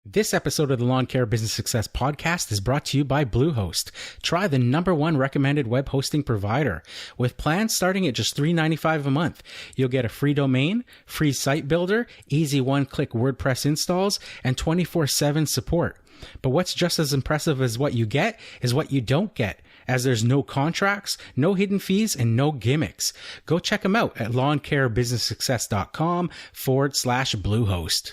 This episode of the Lawn Care Business Success Podcast is brought to you by Bluehost. Try the #1 recommended web hosting provider. With plans starting at just $3.95 a month, you'll get a free domain, free site builder, easy one-click WordPress installs, and 24/7 support. But what's just as impressive as what you get is what you don't get, as there's no contracts, no hidden fees, and no gimmicks. Go check them out at lawncarebusinesssuccess.com/Bluehost.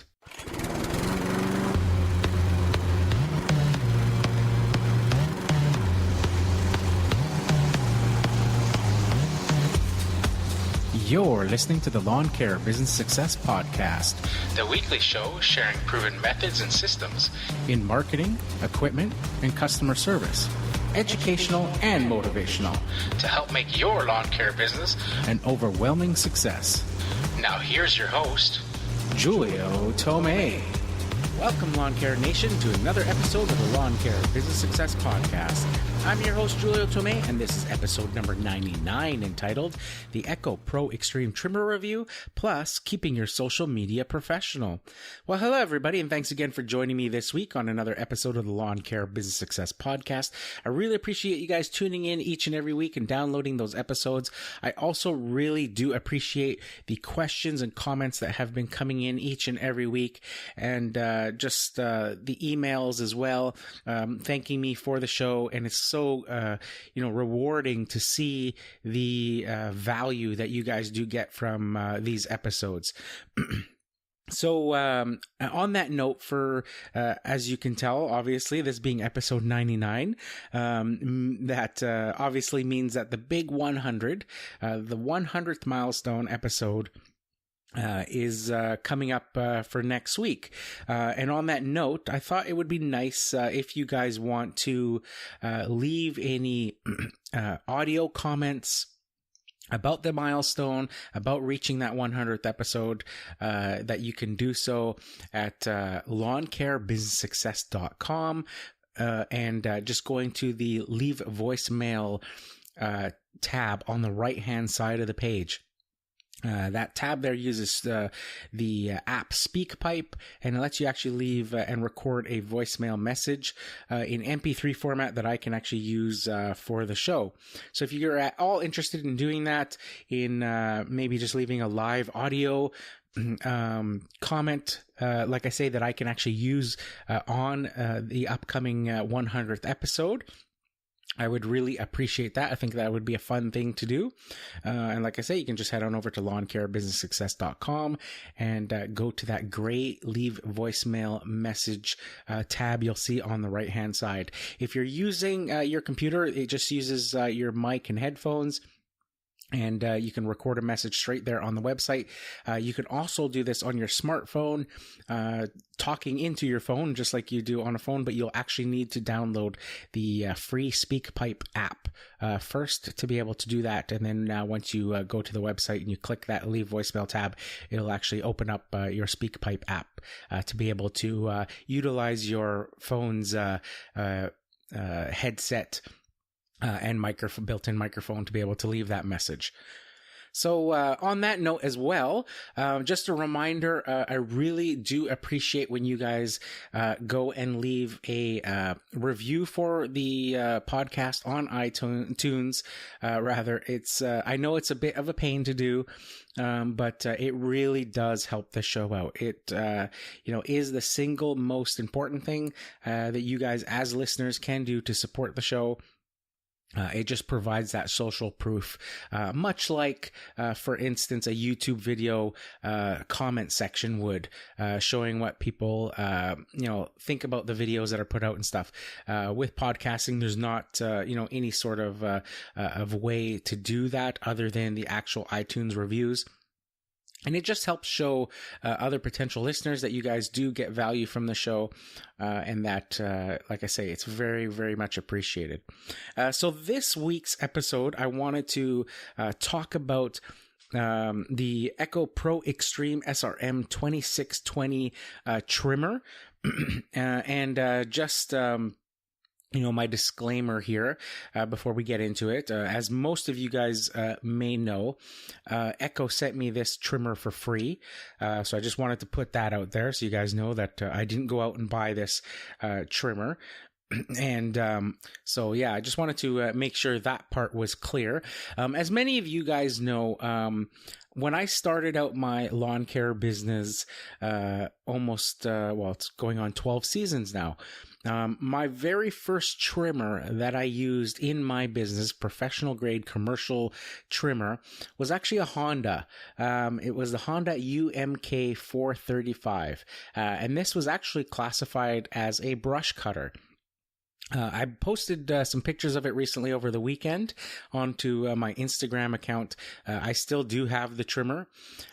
You're listening to the Lawn Care Business Success Podcast, the weekly show sharing proven methods and systems in marketing, equipment, and customer service, educational and motivational, to help make your lawn care business an overwhelming success. Now here's your host, Julio Tomei. Welcome, Lawn Care Nation, to another episode of the Lawn Care Business Success Podcast. I'm your host, Julio Tomei, and this is episode number 99, entitled The Echo ProXtreme Trimmer Review, plus Keeping Your Social Media Professional. Well, hello, everybody, and thanks again for joining me this week on another episode of the Lawn Care Business Success Podcast. I really appreciate you guys tuning in each and every week and downloading those episodes. I also really do appreciate the questions and comments that have been coming in each and every week, and just the emails as well, thanking me for the show. And it's so rewarding to see the value that you guys do get from these episodes. So on that note, for as you can tell, obviously this being episode 99, that obviously means that the big 100, the 100th milestone episode, is coming up for next week. And on that note, I thought it would be nice if you guys want to leave any audio comments about the milestone, about reaching that 100th episode, that you can do so at lawncarebusinesssuccess.com, and just going to the leave voicemail tab on the right-hand side of the page. That tab there uses the app SpeakPipe, and it lets you actually leave and record a voicemail message in MP3 format that I can actually use for the show. So if you're at all interested in doing that, in maybe just leaving a live audio comment, like I say, that I can actually use on the upcoming 100th episode, I would really appreciate that. I think that would be a fun thing to do. And like I say, you can just head on over to lawncarebusinesssuccess.com and go to that gray leave voicemail message tab you'll see on the right-hand side. If you're using your computer, it just uses your mic and headphones, and you can record a message straight there on the website. You can also do this on your smartphone, talking into your phone just like you do on a phone, but you'll actually need to download the free SpeakPipe app first to be able to do that. And then once you go to the website and you click that leave voicemail tab, it'll actually open up your SpeakPipe app to be able to utilize your phone's headset and built-in microphone to be able to leave that message. So on that note as well, just a reminder, I really do appreciate when you guys go and leave a review for the podcast on iTunes. It's I know it's a bit of a pain to do, but it really does help the show out. It is the single most important thing that you guys as listeners can do to support the show. It just provides that social proof, much like, for instance, a YouTube video comment section would, showing what people, think about the videos that are put out and stuff. With podcasting, there's not, any sort of way to do that other than the actual iTunes reviews. And it just helps show other potential listeners that you guys do get value from the show, and that, like I say, it's very, very much appreciated. So this week's episode, I wanted to talk about the Echo ProXtreme SRM 2620 trimmer, and just my disclaimer here before we get into it. As most of you guys may know, Echo sent me this trimmer for free. So I just wanted to put that out there so you guys know that I didn't go out and buy this trimmer. And so, yeah, I just wanted to make sure that part was clear. As many of you guys know, when I started out my lawn care business, it's going on 12 seasons now. My very first trimmer that I used in my business, professional grade commercial trimmer, was actually a Honda. It was the Honda UMK 435. And this was actually classified as a brush cutter. I posted some pictures of it recently over the weekend onto my Instagram account. I still do have the trimmer,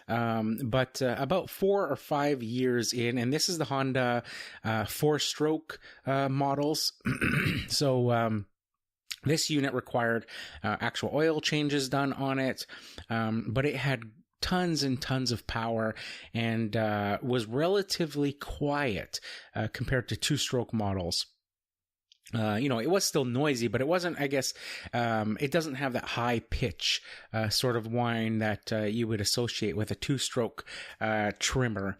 but about 4 or 5 years in, and this is the Honda 4-stroke models. So this unit required actual oil changes done on it, but it had tons and tons of power and was relatively quiet compared to 2-stroke models. It was still noisy, but it wasn't, I guess, it doesn't have that high pitch, sort of whine that, you would associate with a 2-stroke, trimmer,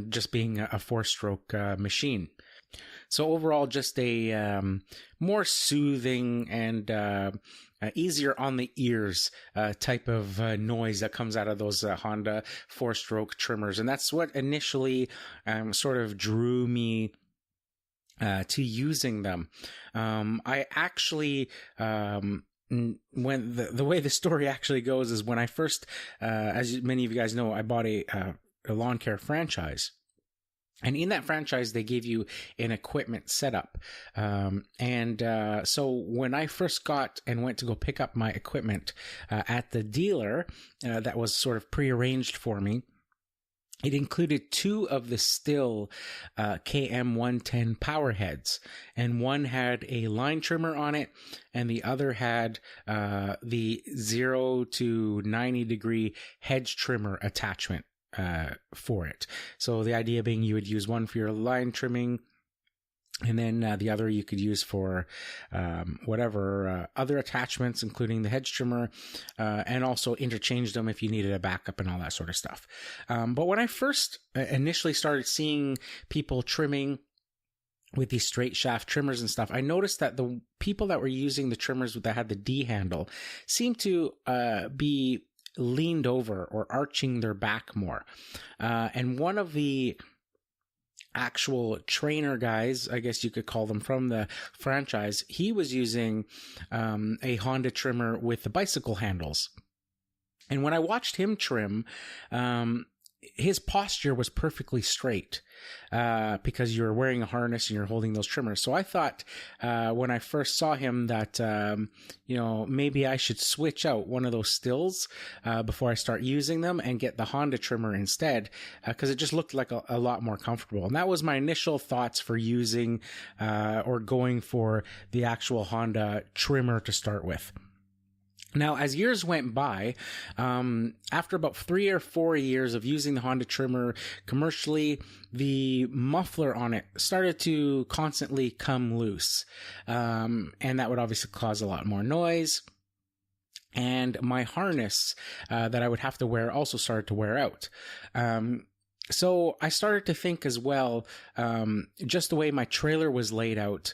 just being a 4-stroke, machine. So overall, just a, more soothing and, easier on the ears, type of, noise that comes out of those, Honda 4-stroke trimmers. And that's what initially, sort of drew me to using them. I actually, when the way the story actually goes is when I first, as many of you guys know, I bought a lawn care franchise. And in that franchise, they gave you an equipment setup. So when I first got and went to go pick up my equipment, at the dealer, that was sort of prearranged for me, it included 2 of the Stihl KM110 power heads, and one had a line trimmer on it, and the other had the 0 to 90 degree hedge trimmer attachment for it. So the idea being you would use one for your line trimming, and then the other you could use for whatever other attachments, including the hedge trimmer, and also interchange them if you needed a backup and all that sort of stuff. But when I first initially started seeing people trimming with these straight shaft trimmers and stuff, I noticed that the people that were using the trimmers that had the D handle seemed to be leaned over or arching their back more. And one of the actual trainer guys, I guess you could call them, from the franchise, he was using a Honda trimmer with the bicycle handles. And when I watched him trim, his posture was perfectly straight because you're wearing a harness and you're holding those trimmers. So I thought when I first saw him that, maybe I should switch out one of those Stihls before I start using them and get the Honda trimmer instead, because it just looked like a lot more comfortable. And that was my initial thoughts for using or going for the actual Honda trimmer to start with. Now, as years went by, after about 3 or 4 years of using the Honda trimmer commercially, the muffler on it started to constantly come loose. And that would obviously cause a lot more noise. And my harness that I would have to wear also started to wear out. So I started to think as well, just the way my trailer was laid out,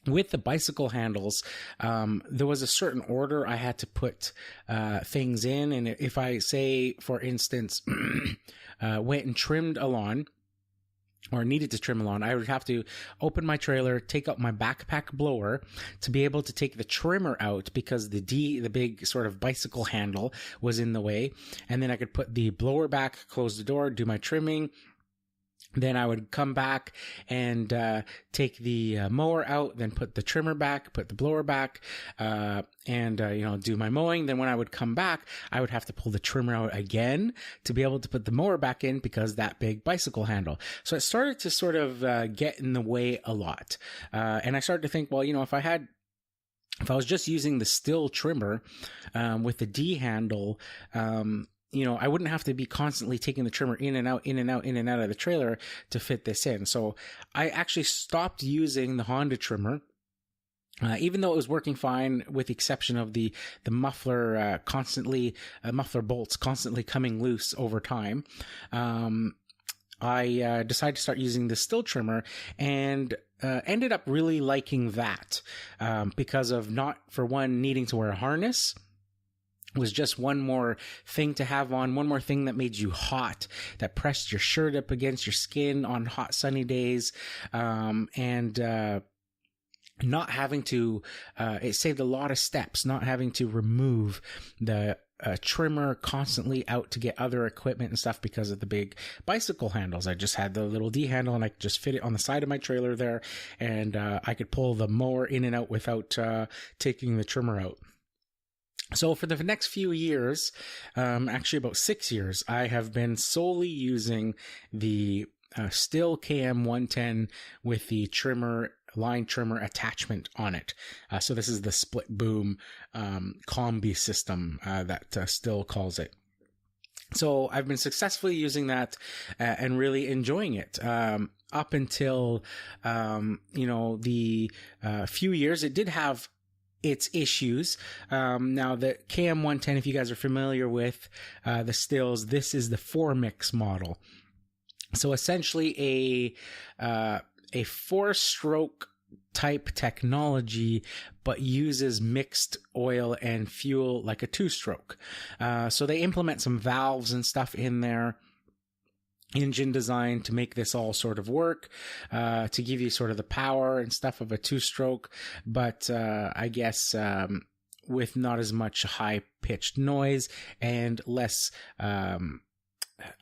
with the bicycle handles, there was a certain order I had to put things in. And if I say, for instance, went and trimmed a lawn, or needed to trim a lawn, I would have to open my trailer, take out my backpack blower to be able to take the trimmer out, because the big sort of bicycle handle was in the way. And then I could put the blower back, close the door, do my trimming. Then I would come back and take the mower out, then put the trimmer back, put the blower back, and do my mowing. Then when I would come back, I would have to pull the trimmer out again to be able to put the mower back in, because that big bicycle handle. So it started to sort of get in the way a lot. And I started to think, well, if I was just using the Stihl trimmer with the D handle, I wouldn't have to be constantly taking the trimmer in and out, in and out, in and out of the trailer to fit this in. So I actually stopped using the Honda trimmer. Even though it was working fine, with the exception of the muffler muffler bolts constantly coming loose over time, I decided to start using the still trimmer, and ended up really liking that because of, not for one, needing to wear a harness. Was just one more thing to have on, one more thing that made you hot, that pressed your shirt up against your skin on hot sunny days, and not having to, it saved a lot of steps, not having to remove the trimmer constantly out to get other equipment and stuff because of the big bicycle handles. I just had the little D handle, and I could just fit it on the side of my trailer there, and I could pull the mower in and out without taking the trimmer out. So for the next few years, actually about 6 years, I have been solely using the Still KM110 with the line trimmer attachment on it. So this is the split boom combi system that Still calls it. So I've been successfully using that and really enjoying it. Up until, the few years, it did have its issues. Now the KM110, if you guys are familiar with the Stills, this is the 4-mix model. So essentially a 4-stroke type technology, but uses mixed oil and fuel like a 2-stroke. So they implement some valves and stuff in there, engine design, to make this all sort of work, to give you sort of the power and stuff of a 2-stroke, but I guess with not as much high-pitched noise and less,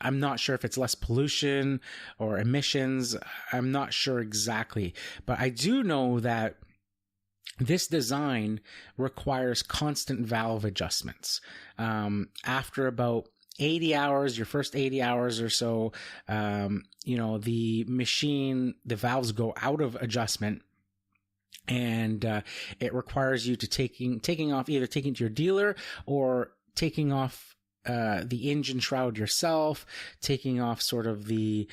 I'm not sure if it's less pollution or emissions. I'm not sure exactly, but I do know that this design requires constant valve adjustments. After about 80 hours, your first 80 hours or so, the machine, the valves go out of adjustment, and it requires you to taking off, either taking to your dealer or taking off the engine shroud yourself, taking off sort of the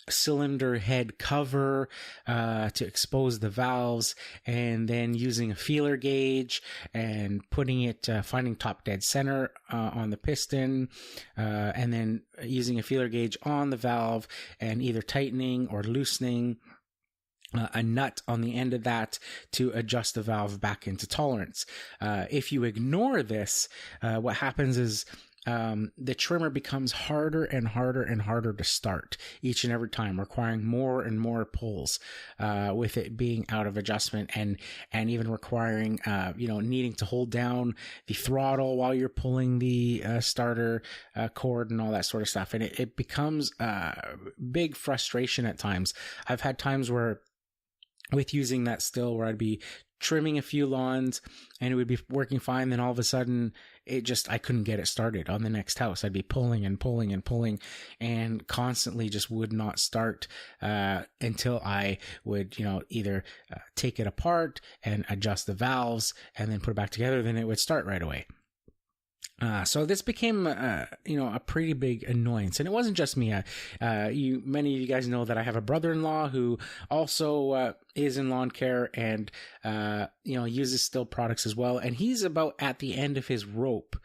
cylinder head cover to expose the valves, and then using a feeler gauge and putting it, finding top dead center on the piston, and then using a feeler gauge on the valve and either tightening or loosening a nut on the end of that to adjust the valve back into tolerance. If you ignore this, what happens is the trimmer becomes harder and harder and harder to start each and every time, requiring more and more pulls, with it being out of adjustment, and even requiring, needing to hold down the throttle while you're pulling the starter cord and all that sort of stuff. And it becomes big frustration at times. I've had times where, with using that Still, where I'd be trimming a few lawns and it would be working fine, then all of a sudden I couldn't get it started on the next house. I'd be pulling and pulling and pulling, and constantly just would not start until I would either take it apart and adjust the valves and then put it back together, then it would start right away. So this became, a pretty big annoyance, and it wasn't just me. Many of you guys know that I have a brother-in-law who also is in lawn care and uses Still products as well, and he's about at the end of his rope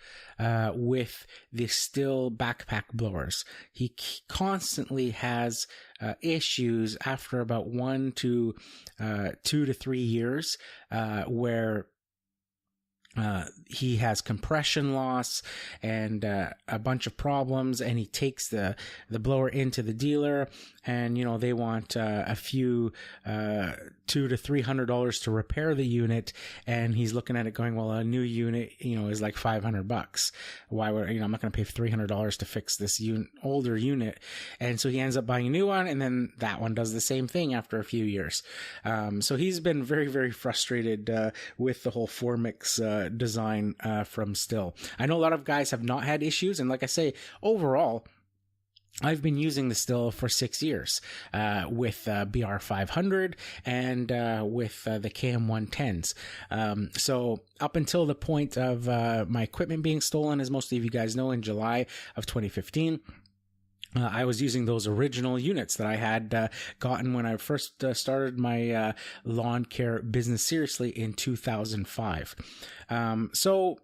with the Still backpack blowers. He constantly has issues after about 1 to 2 to 3 years where he has compression loss and a bunch of problems, and he takes the blower into the dealer, and they want a few $200 to $300 to repair the unit, and he's looking at it going, well, a new unit is like $500. Why would I'm not going to pay $300 to fix this older unit? And so he ends up buying a new one, and then that one does the same thing after a few years. So he's been very, very frustrated with the whole 4-mix design from Still. I know a lot of guys have not had issues, and like I say, overall, I've been using the still for 6 years, with BR500 and with the KM110s. So up until the point of my equipment being stolen, as most of you guys know, in July of 2015, I was using those original units that I had gotten when I first started my lawn care business seriously in 2005. So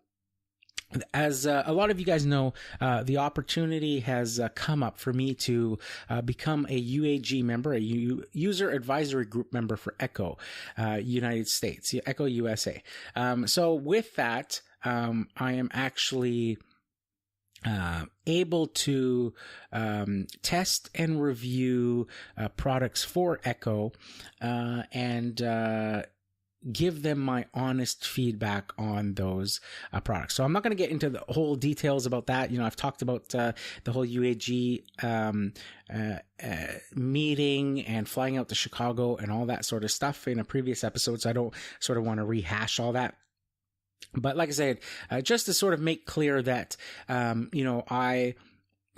as a lot of you guys know, the opportunity has come up for me to become a UAG member, a User Advisory Group member for Echo United States, Echo USA. So with that, I am actually able to test and review products for Echo and give them my honest feedback on those products. So I'm not going to get into the whole details about that. I've talked about the whole UAG meeting and flying out to Chicago and all that sort of stuff in a previous episode, so I don't sort of want to rehash all that. But like I said, just to sort of make clear that, I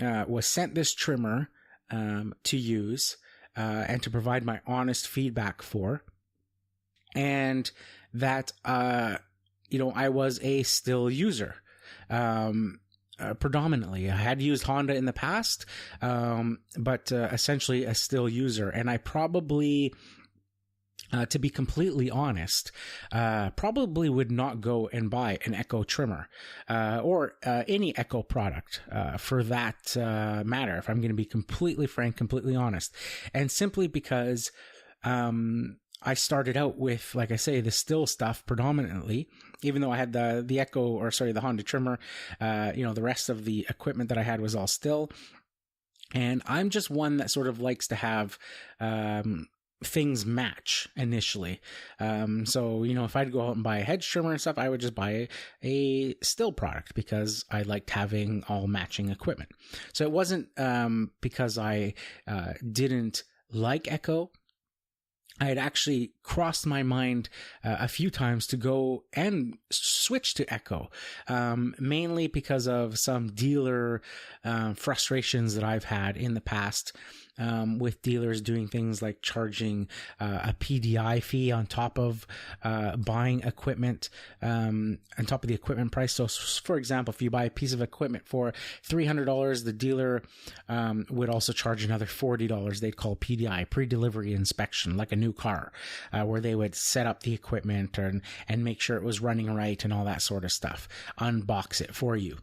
was sent this trimmer to use and to provide my honest feedback for. And that, I was a still user, predominantly. I had used Honda in the past, but essentially a still user. And I probably, to be completely honest, probably would not go and buy an Echo trimmer, or any Echo product, for that matter, if I'm going to be completely frank, completely honest. And simply because, I started out with, like I say, the still stuff predominantly, even though I had the Honda trimmer, the rest of the equipment that I had was all still. And I'm just one that sort of likes to have, things match initially. So, if I'd go out and buy a hedge trimmer and stuff, I would just buy a still product because I liked having all matching equipment. So it wasn't, because I, didn't like Echo. I had actually crossed my mind a few times to go and switch to Echo, mainly because of some dealer frustrations that I've had in the past, with dealers doing things like charging a PDI fee on top of buying equipment, on top of the equipment price. So, for example, if you buy a piece of equipment for $300, the dealer would also charge another $40. They'd call PDI, pre-delivery inspection, like a new car, where they would set up the equipment and make sure it was running right and all that sort of stuff, unbox it for you.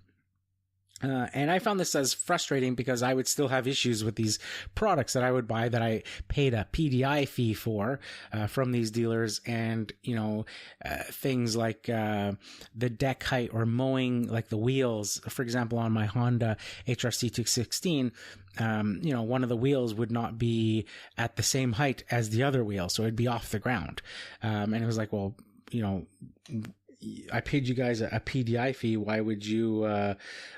And I found this as frustrating because I would still have issues with these products that I would buy that I paid a PDI fee for, from these dealers. And, things like, the deck height or mowing, like the wheels, for example, on my Honda HRC 216, one of the wheels would not be at the same height as the other wheel. So it'd be off the ground. And it was like, well, I paid you guys a PDI fee. Why would you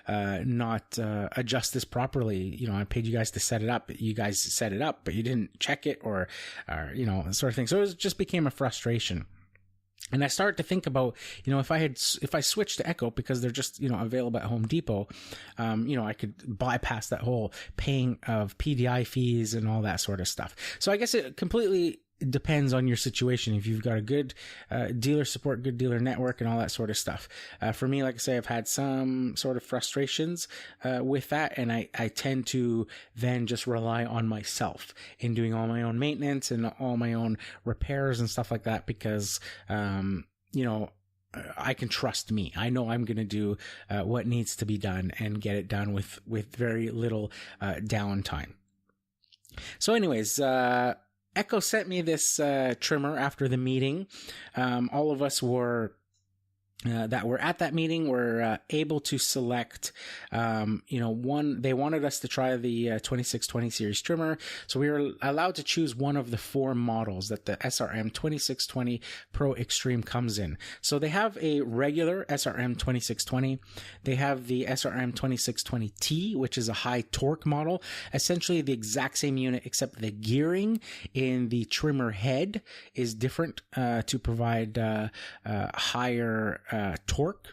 not adjust this properly? I paid you guys to set it up. You guys set it up, but you didn't check it or sort of thing. So it just became a frustration. And I started to think about, if I switched to Echo because they're just, available at Home Depot, I could bypass that whole paying of PDI fees and all that sort of stuff. So I guess it completely depends on your situation. If you've got a good dealer support, good dealer network, and all that sort of stuff. For me, like I say, I've had some sort of frustrations with that, and I tend to then just rely on myself in doing all my own maintenance and all my own repairs and stuff like that because, I can trust me. I know I'm going to do what needs to be done and get it done with very little downtime. So anyways, Echo sent me this trimmer after the meeting. All of us were that were at that meeting were able to select, they wanted us to try the 2620 series trimmer. So we were allowed to choose one of the 4 models that the SRM 2620 Pro Extreme comes in. So they have a regular SRM 2620. They have the SRM 2620T, which is a high torque model, essentially the exact same unit, except the gearing in the trimmer head is different, to provide, higher torque.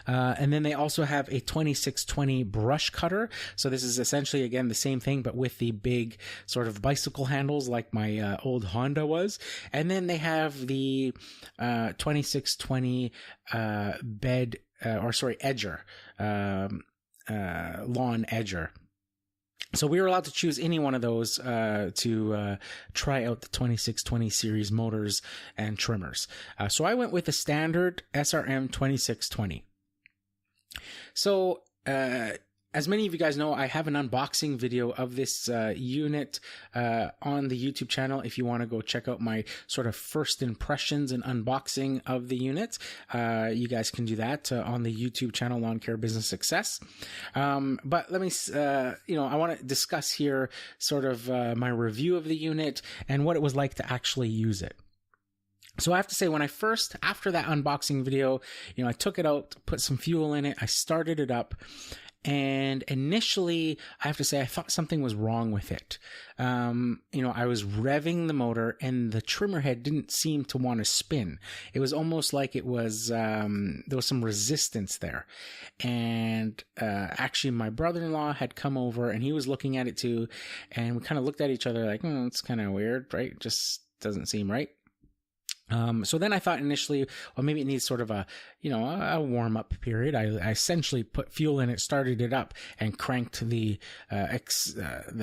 And then they also have a 2620 brush cutter. So this is essentially, again, the same thing, but with the big sort of bicycle handles like my old Honda was. And then they have the 2620 edger, lawn edger. So we were allowed to choose any one of those to try out the 2620 series motors and trimmers. So I went with the standard SRM 2620. So as many of you guys know, I have an unboxing video of this unit on the YouTube channel. If you want to go check out my sort of first impressions and unboxing of the unit, you guys can do that on the YouTube channel, Lawn Care Business Success. But let me, I want to discuss here sort of my review of the unit and what it was like to actually use it. So I have to say, after that unboxing video, I took it out, put some fuel in it, I started it up. And initially, I have to say, I thought something was wrong with it. I was revving the motor and the trimmer head didn't seem to want to spin. It was almost like it was, there was some resistance there. And, actually my brother-in-law had come over and he was looking at it too. And we kind of looked at each other like, it's kind of weird, right? Just doesn't seem right. So then I thought initially, well, maybe it needs sort of a warm up period. I essentially put fuel in it, started it up, and cranked the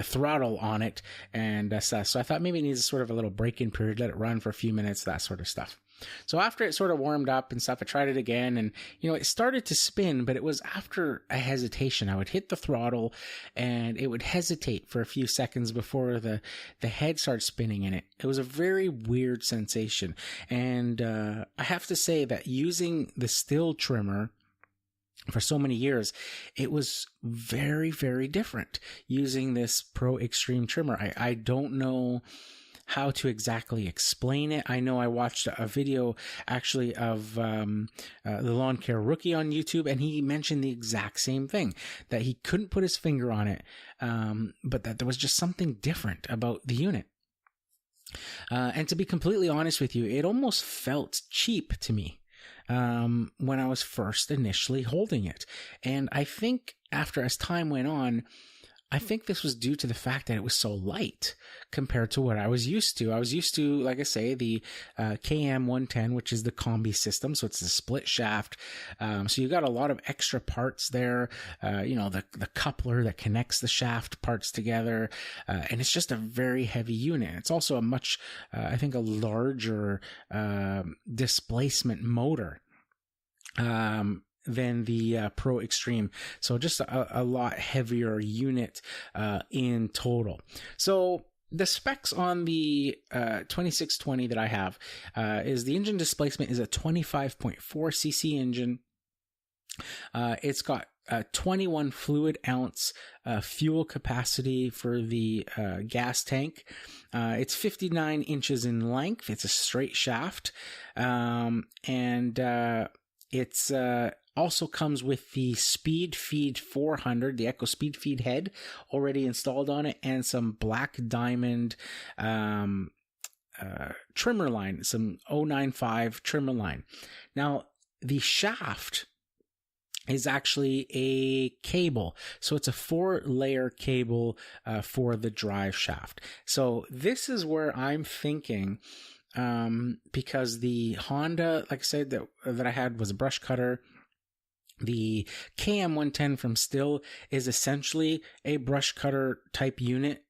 throttle on it. And so I thought maybe it needs sort of a little break-in period, let it run for a few minutes, that sort of stuff. So after it sort of warmed up and stuff, I tried it again and, it started to spin, but it was after a hesitation. I would hit the throttle and it would hesitate for a few seconds before the head started spinning in it. It was a very weird sensation. And, I have to say that using the still trimmer for so many years, it was very, very different using this ProXtreme trimmer. I don't know how to exactly explain it. I know I watched a video actually of the Lawn Care Rookie on YouTube, and he mentioned the exact same thing, that he couldn't put his finger on it, but that there was just something different about the unit. And to be completely honest with you, it almost felt cheap to me when I was first initially holding it. And I think as time went on, I think this was due to the fact that it was so light compared to what I was used to. I was used to, like I say, the KM110, which is the combi system. So it's a split shaft. So you got a lot of extra parts there. The coupler that connects the shaft parts together. And it's just a very heavy unit. It's also a much, I think a larger displacement motor. Than the ProXtreme. So just a lot heavier unit in total. So the specs on the 2620 that I have is the engine displacement is a 25.4 cc engine. It's got 21 fluid ounce fuel capacity for the gas tank. It's 59 inches in length. It's a straight shaft. It's also comes with the Speed Feed 400, the Echo Speed Feed head already installed on it, and some Black Diamond trimmer line, some 095 trimmer line. Now, the shaft is actually a cable. So it's a 4-layer cable for the drive shaft. So this is where I'm thinking, because the Honda, like I said, that I had was a brush cutter. The KM110 from Still is essentially a brush cutter type unit.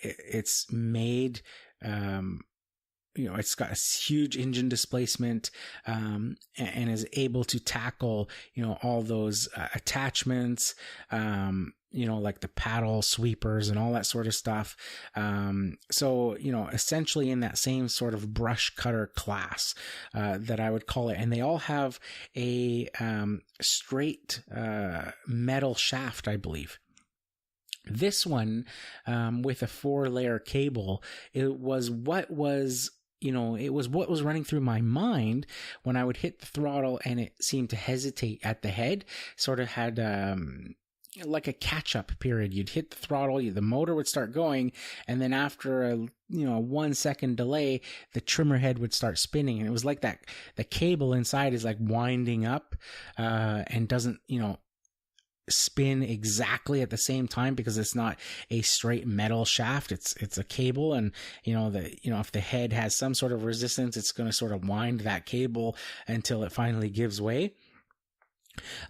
It's made, it's got a huge engine displacement, and is able to tackle, all those attachments, like the paddle sweepers and all that sort of stuff. So, essentially in that same sort of brush cutter class, that I would call it. And they all have a, straight, metal shaft, I believe. This one, with a 4-layer cable, it was what was running through my mind when I would hit the throttle and it seemed to hesitate at the head, sort of had, like a catch-up period. You'd hit the throttle, the motor would start going, and then after a 1 second delay, the trimmer head would start spinning, and it was like that. The cable inside is like winding up, and doesn't spin exactly at the same time because it's not a straight metal shaft. It's a cable, and if the head has some sort of resistance, it's going to sort of wind that cable until it finally gives way.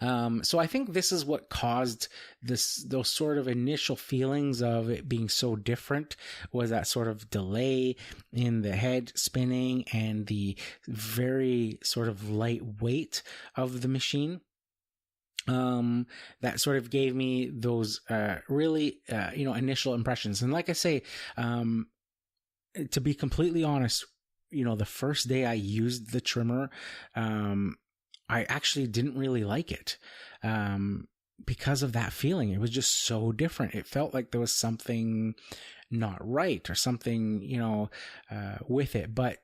So I think this is what caused those sort of initial feelings of it being so different, was that sort of delay in the head spinning and the very sort of light weight of the machine. That sort of gave me those, really, initial impressions. And like I say, to be completely honest, the first day I used the trimmer, I actually didn't really like it, because of that feeling. It was just so different. It felt like there was something not right or something, with it. But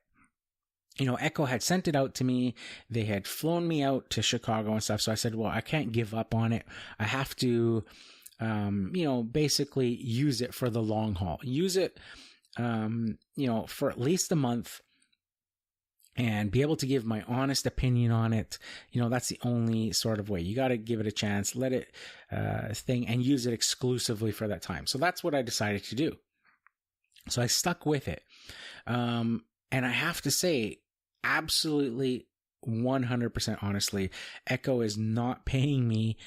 Echo had sent it out to me. They had flown me out to Chicago and stuff. So I said, well, I can't give up on it. I have to, basically use it for the long haul. Use it, for at least a month and be able to give my honest opinion on it. That's the only sort of way. You got to give it a chance, let it, thing, and use it exclusively for that time. So that's what I decided to do. So I stuck with it. And I have to say, absolutely 100% honestly, Echo is not paying me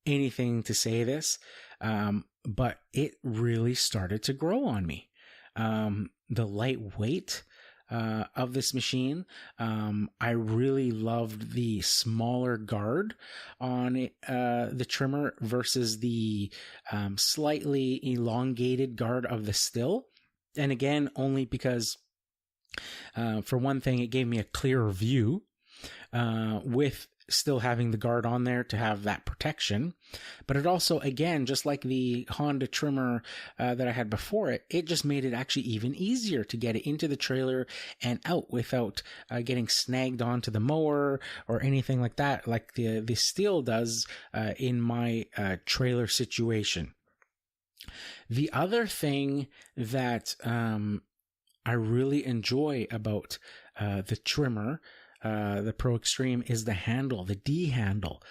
anything to say this, but it really started to grow on me. The lightweight of this machine, I really loved the smaller guard on it, the trimmer versus the slightly elongated guard of the still. And again, only because for one thing, it gave me a clearer view, with still having the guard on there to have that protection. But it also, again, just like the Honda trimmer that I had before it, it just made it actually even easier to get it into the trailer and out without getting snagged onto the mower or anything like that, like the steel does in my trailer situation. The other thing that I really enjoy about the trimmer, the ProXtreme, is the handle, the D handle.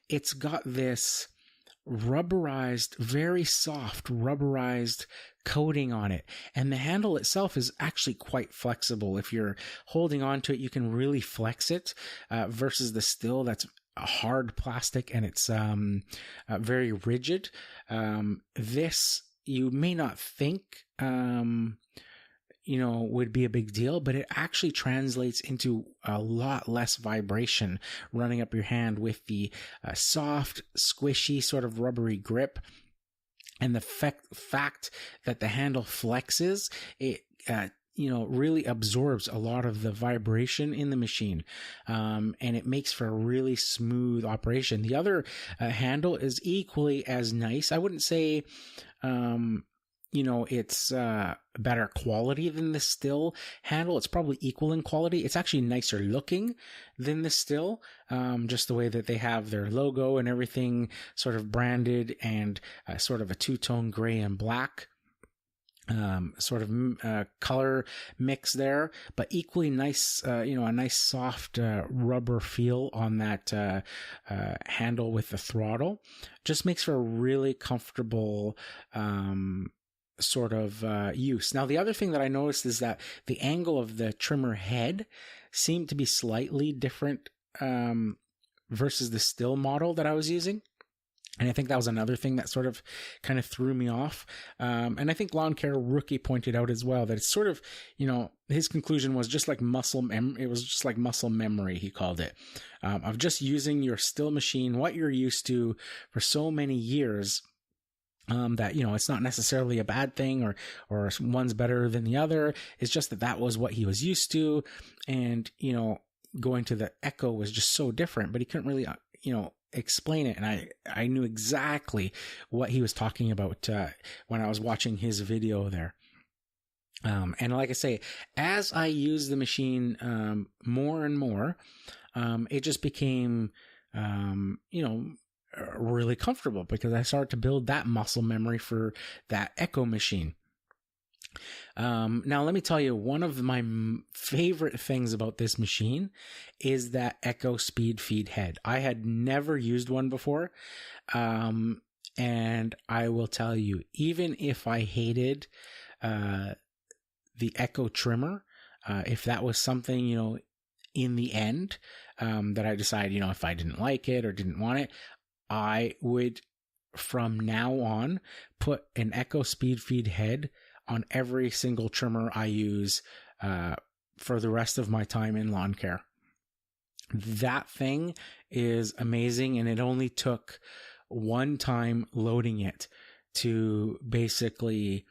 It's got this rubberized, very soft rubberized coating on it. And the handle itself is actually quite flexible. If you're holding on to it, you can really flex it, versus the still that's a hard plastic and it's very rigid. This, you may not think would be a big deal, but it actually translates into a lot less vibration running up your hand with the soft, squishy, sort of rubbery grip. And the fact that the handle flexes, it, really absorbs a lot of the vibration in the machine. And it makes for a really smooth operation. The other handle is equally as nice. I wouldn't say, it's better quality than the still handle. It's probably equal in quality. It's actually nicer looking than the still, just the way that they have their logo and everything sort of branded, and sort of a two-tone gray and black sort of color mix there, but equally nice, a nice soft rubber feel on that handle with the throttle. Just makes for a really comfortable sort of use. Now, the other thing that I noticed is that the angle of the trimmer head seemed to be slightly different versus the still model that I was using. And I think that was another thing that sort of kind of threw me off. And I think Lawn Care Rookie pointed out as well that it's sort of, his conclusion was just like it was just like muscle memory, he called it, of just using your still machine, what you're used to for so many years. That, it's not necessarily a bad thing or one's better than the other. It's just that was what he was used to. And, going to the Echo was just so different, but he couldn't really, explain it. And I knew exactly what he was talking about, when I was watching his video there. And like I say, as I used the machine, more and more, it just became, really comfortable because I started to build that muscle memory for that Echo machine. Now let me tell you, one of my favorite things about this machine is that Echo speed feed head. I had never used one before. And I will tell you, even if I hated, the Echo trimmer, if that was something, in the end, that I decided, if I didn't like it or didn't want it, I would from now on put an Echo speed feed head on every single trimmer I use, for the rest of my time in lawn care. That thing is amazing. And it only took one time loading it to basically,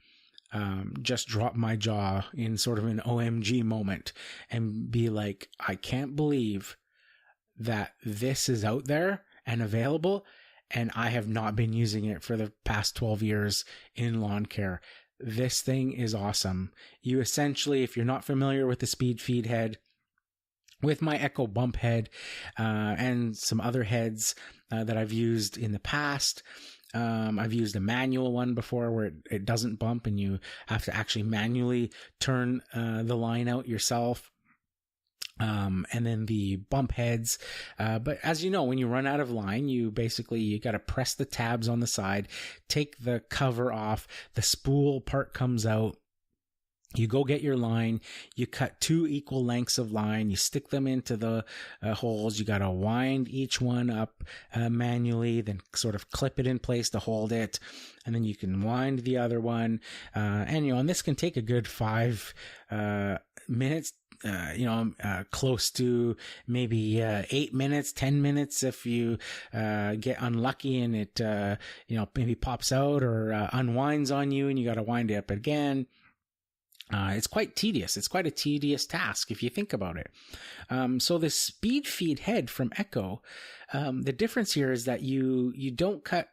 just drop my jaw in sort of an OMG moment and be like, I can't believe that this is out there and available, and I have not been using it for the past 12 years in lawn care. This thing is awesome. You essentially, if you're not familiar with the speed feed head, with my Echo bump head, and some other heads, that I've used in the past, I've used a manual one before where it doesn't bump and you have to actually manually turn, the line out yourself. And then the bump heads. But as you know, when you run out of line, you got to press the tabs on the side, take the cover off, the spool part comes out. You go get your line, you cut 2 equal lengths of line, you stick them into the holes. You got to wind each one up manually, then sort of clip it in place to hold it. And then you can wind the other one. And this can take a good 5 minutes, close to maybe 8 minutes, 10 minutes if you get unlucky and it, maybe pops out or unwinds on you and you got to wind it up again. It's quite tedious. It's quite a tedious task if you think about it. So the speed feed head from Echo, the difference here is that you don't cut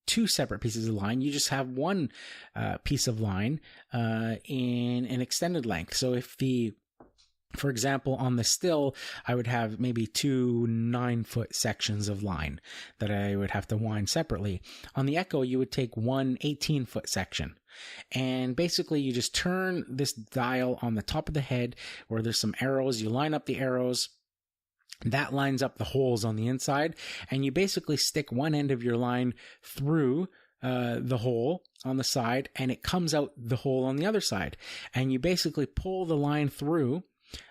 2 separate pieces of line. You just have one piece of line in an extended length. So for example, on the still, I would have maybe 2 9-foot sections of line that I would have to wind separately. On the Echo, you would take one 18-foot section. And basically, you just turn this dial on the top of the head where there's some arrows. You line up the arrows. That lines up the holes on the inside. And you basically stick one end of your line through the hole on the side, and it comes out the hole on the other side. And you basically pull the line through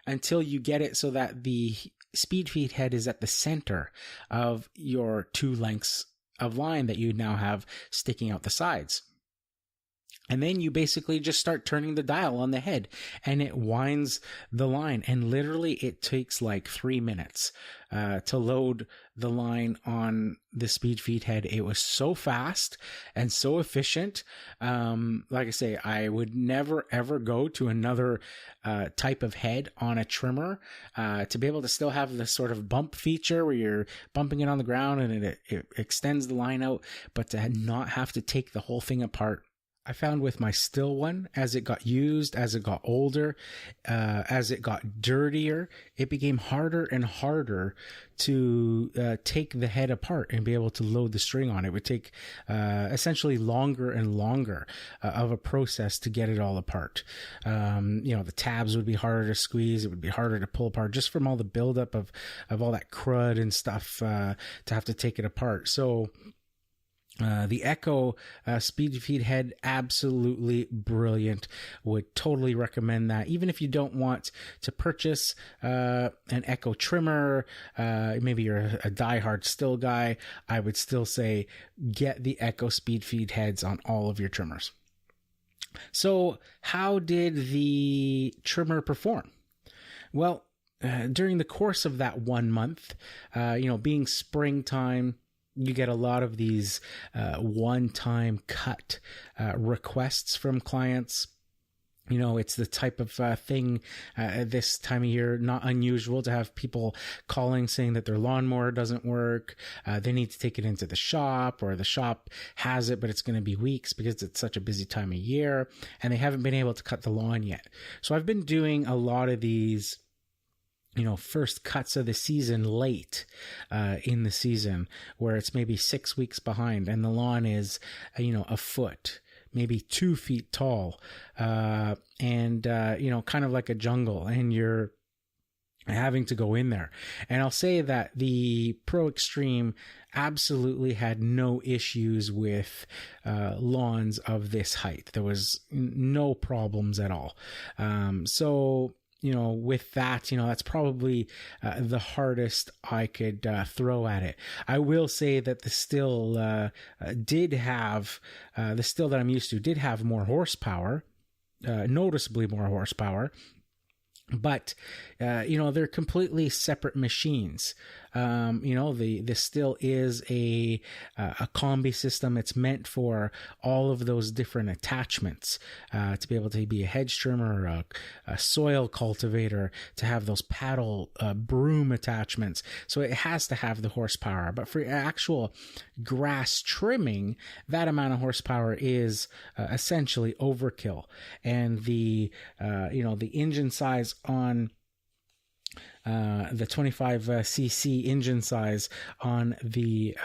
until you get it so that the speed feed head is at the center of your 2 lengths of line that you now have sticking out the sides. And then you basically just start turning the dial on the head and it winds the line. And literally it takes like 3 minutes to load the line on the speed feed head. It was so fast and so efficient. Like I say, I would never ever go to another type of head on a trimmer to be able to still have this sort of bump feature where you're bumping it on the ground and it extends the line out, but to not have to take the whole thing apart. I found with my still one, as it got used, as it got older, as it got dirtier, it became harder and harder to take the head apart and be able to load the string on. It would take essentially longer and longer of a process to get it all apart. The tabs would be harder to squeeze. It would be harder to pull apart just from all the buildup of all that crud and stuff to have to take it apart. So the Echo speed feed head, absolutely brilliant. Would totally recommend that. Even if you don't want to purchase an Echo trimmer, maybe you're a diehard still guy, I would still say get the Echo speed feed heads on all of your trimmers. So how did the trimmer perform? Well, during the course of that 1 month, being springtime, you get a lot of these one-time cut requests from clients. It's the type of thing this time of year, not unusual to have people calling saying that their lawnmower doesn't work. They need to take it into the shop, or the shop has it, but it's going to be weeks because it's such a busy time of year and they haven't been able to cut the lawn yet. So I've been doing a lot of these first cuts of the season late in the season, where it's maybe 6 weeks behind and the lawn is, a foot, maybe 2 feet tall, and kind of like a jungle, and you're having to go in there. And I'll say that the ProXtreme absolutely had no issues with lawns of this height. There was no problems at all. So with that, that's probably the hardest I could throw at it. I will say that the still did have, the still that I'm used to did have more horsepower, noticeably more horsepower. But, they're completely separate machines. The still is a combi system. It's meant for all of those different attachments, to be able to be a hedge trimmer, a soil cultivator, to have those paddle, broom attachments. So it has to have the horsepower, but for actual grass trimming, that amount of horsepower is essentially overkill. And the engine size on the 25cc engine size on the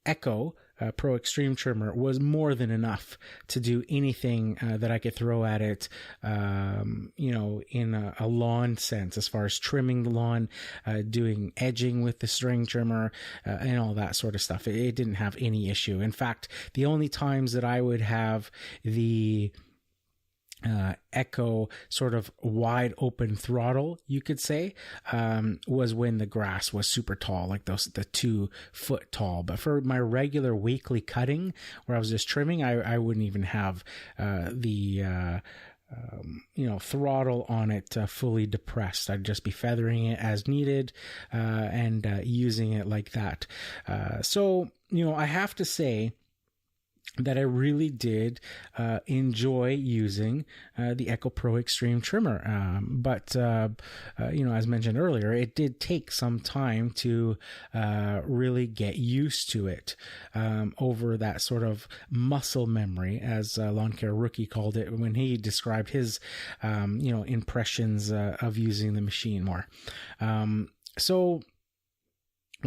Echo ProXtreme Trimmer was more than enough to do anything that I could throw at it, in a lawn sense, as far as trimming the lawn, doing edging with the string trimmer, and all that sort of stuff. It didn't have any issue. In fact, the only times that I would have the Echo sort of wide open throttle, you could say, was when the grass was super tall, like the 2 foot tall. But for my regular weekly cutting, where I was just trimming, I wouldn't even have the throttle on it fully depressed. I'd just be feathering it as needed, and using it like that. So I have to say that I really did enjoy using the Echo ProXtreme Trimmer. But as mentioned earlier, it did take some time to really get used to it, over that sort of muscle memory, as Lawn Care Rookie called it when he described his, impressions of using the machine more. So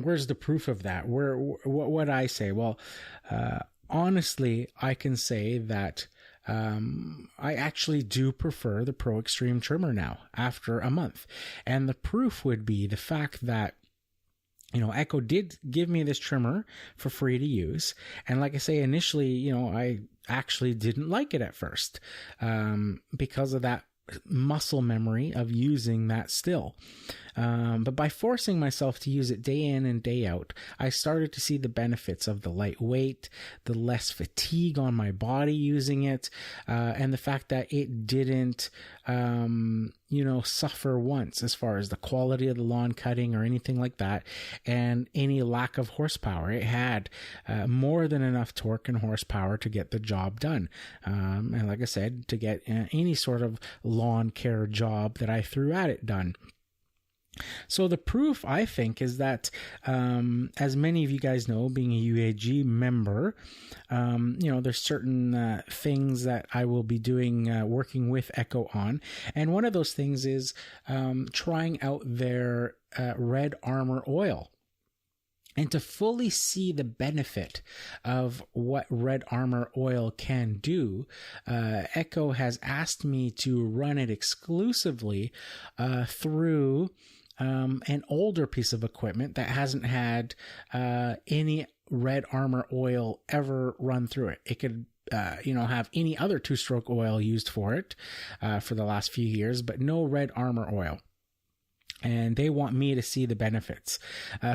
where's the proof of that? What would I say? Well, honestly, I can say that I actually do prefer the ProXtreme Trimmer now after a month. And the proof would be the fact that Echo did give me this trimmer for free to use. And like I say, initially, I actually didn't like it at first, because of that muscle memory of using that still. But by forcing myself to use it day in and day out, I started to see the benefits of the lightweight, the less fatigue on my body using it, and the fact that it didn't, suffer once as far as the quality of the lawn cutting or anything like that, and any lack of horsepower. It had more than enough torque and horsepower to get the job done. And like I said, to get any sort of lawn care job that I threw at it done. So the proof, I think, is that, as many of you guys know, being a UAG member, there's certain things that I will be doing, working with Echo on. And one of those things is trying out their Red Armor oil. And to fully see the benefit of what Red Armor oil can do, Echo has asked me to run it exclusively through an older piece of equipment that hasn't had any Red Armor oil ever run through it. It could have any other 2-stroke oil used for it for the last few years, but no Red Armor oil. And they want me to see the benefits.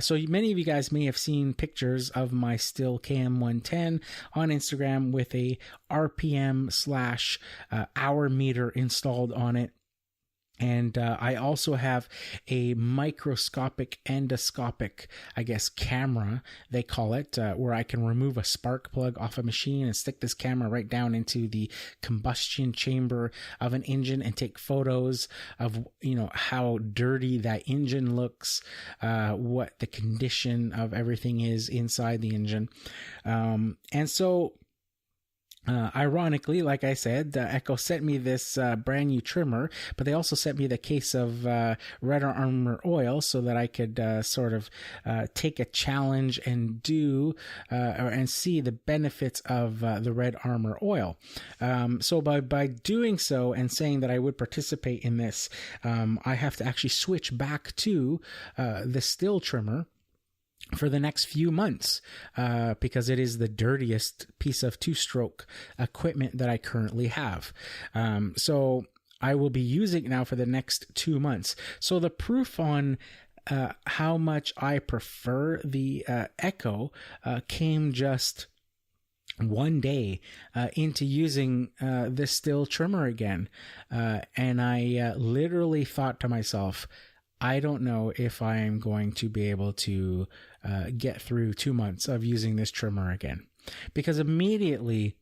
So many of you guys may have seen pictures of my Still KM110 on Instagram with a RPM / hour meter installed on it. And I also have a microscopic endoscopic, camera, they call it, where I can remove a spark plug off a machine and stick this camera right down into the combustion chamber of an engine and take photos of, how dirty that engine looks, what the condition of everything is inside the engine. And so Ironically, like I said, Echo sent me this brand new trimmer, but they also sent me the case of Red Armor oil so that I could sort of take a challenge and do and see the benefits of the Red Armor oil. So by doing so and saying that I would participate in this, I have to actually switch back to the still trimmer for the next few months, because it is the dirtiest piece of two-stroke equipment that I currently have. So I will be using it now for the next 2 months. So the proof on how much I prefer the Echo came just one day into using this still trimmer again. And I literally thought to myself, I don't know if I am going to be able to get through 2 months of using this trimmer again, because immediately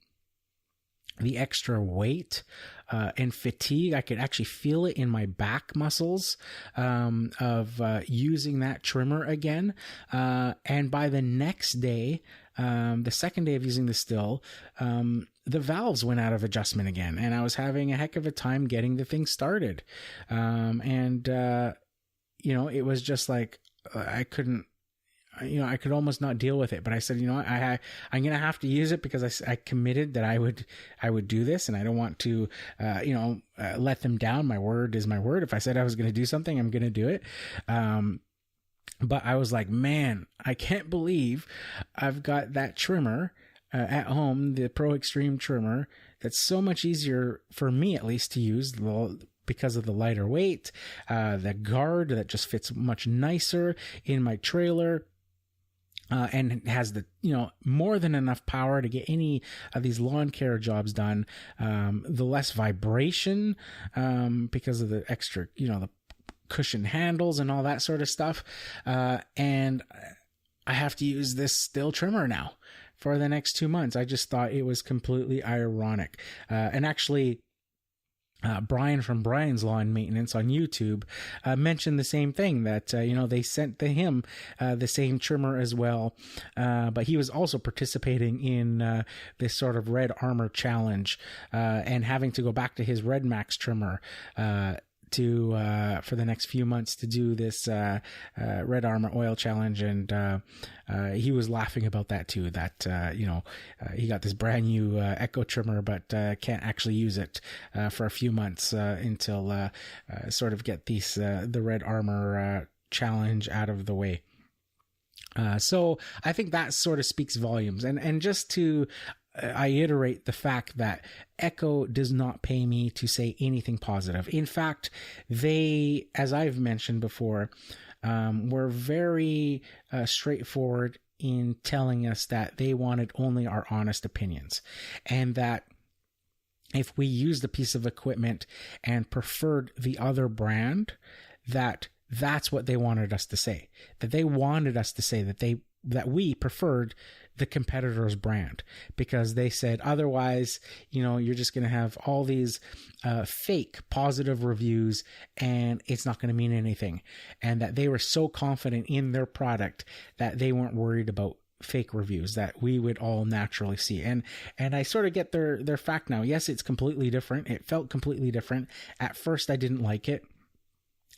the extra weight and fatigue, I could actually feel it in my back muscles of using that trimmer again. And by the next day, the second day of using the still, the valves went out of adjustment again, and I was having a heck of a time getting the thing started. It was just like, I couldn't, I could almost not deal with it, but I said, I'm going to have to use it because I committed that I would do this, and I don't want to, let them down. My word is my word. If I said I was going to do something, I'm going to do it. But I was like, man, I can't believe I've got that trimmer at home, the ProXtreme Trimmer, that's so much easier for me, at least, to use because of the lighter weight, the guard that just fits much nicer in my trailer. And has the, more than enough power to get any of these lawn care jobs done. The less vibration, because of the extra, the cushion handles and all that sort of stuff. And I have to use this still trimmer now for the next 2 months. I just thought it was completely ironic. And actually, Brian from Brian's Lawn Maintenance on YouTube mentioned the same thing, that they sent to him the same trimmer as well, but he was also participating in this sort of Red Armor challenge and having to go back to his Red Max trimmer for the next few months to do this Red Armor oil challenge. And he was laughing about that too, that he got this brand new Echo trimmer, but can't actually use it for a few months until sort of get the Red Armor challenge out of the way. So I think that sort of speaks volumes. And just to I iterate the fact that Echo does not pay me to say anything positive. In fact, they, as I've mentioned before, were very straightforward in telling us that they wanted only our honest opinions, and that if we used a piece of equipment and preferred the other brand, that's what they wanted us to say. That they wanted us to say that we preferred the competitor's brand, because they said otherwise, you're just going to have all these fake positive reviews and it's not going to mean anything. And that they were so confident in their product that they weren't worried about fake reviews that we would all naturally see. And I sort of get their fact now. Yes, it's completely different. It felt completely different. At first, I didn't like it.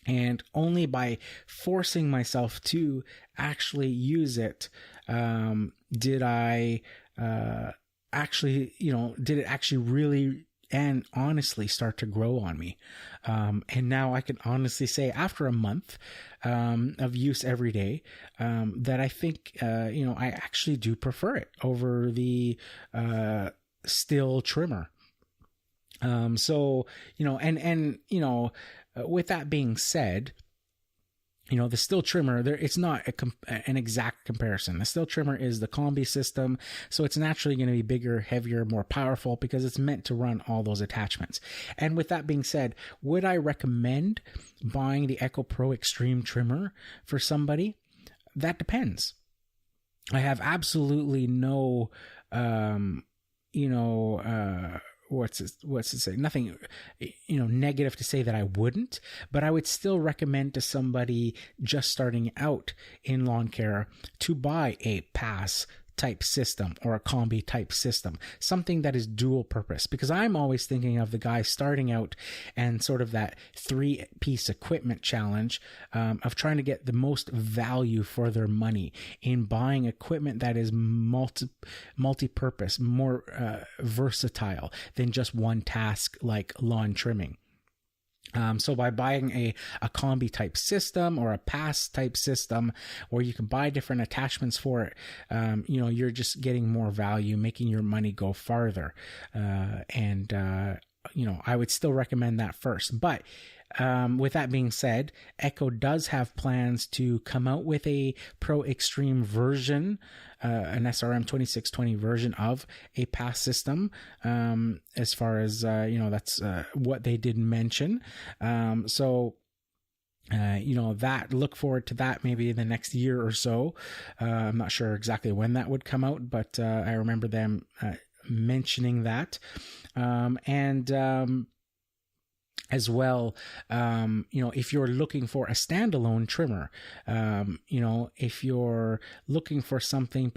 And only by forcing myself to actually use it, did I actually, did it actually really and honestly start to grow on me. And now I can honestly say, after a month of use every day, that I think, I actually do prefer it over the still trimmer. With that being said, the still trimmer, it's not an exact comparison. The still trimmer is the combi system, so it's naturally going to be bigger, heavier, more powerful, because it's meant to run all those attachments. And with that being said, would I recommend buying the Echo ProXtreme Trimmer for somebody? That depends. I have absolutely no, what's it say? Nothing, negative to say that I wouldn't, but I would still recommend to somebody just starting out in lawn care to buy a Pass type system or a combi type system, something that is dual purpose, because I'm always thinking of the guys starting out and sort of that 3-piece equipment challenge of trying to get the most value for their money in buying equipment that is multi-purpose, more versatile than just one task like lawn trimming. So by buying a combi type system or a pass type system where you can buy different attachments for it, you're just getting more value, making your money go farther. I would still recommend that first. But with that being said, Echo does have plans to come out with a ProXtreme version, an SRM 2620 version of a pass system. As far as, that's what they did mention. Look forward to that maybe in the next year or so. I'm not sure exactly when that would come out, but I remember them mentioning that. As well, if you're looking for a standalone trimmer, if you're looking for something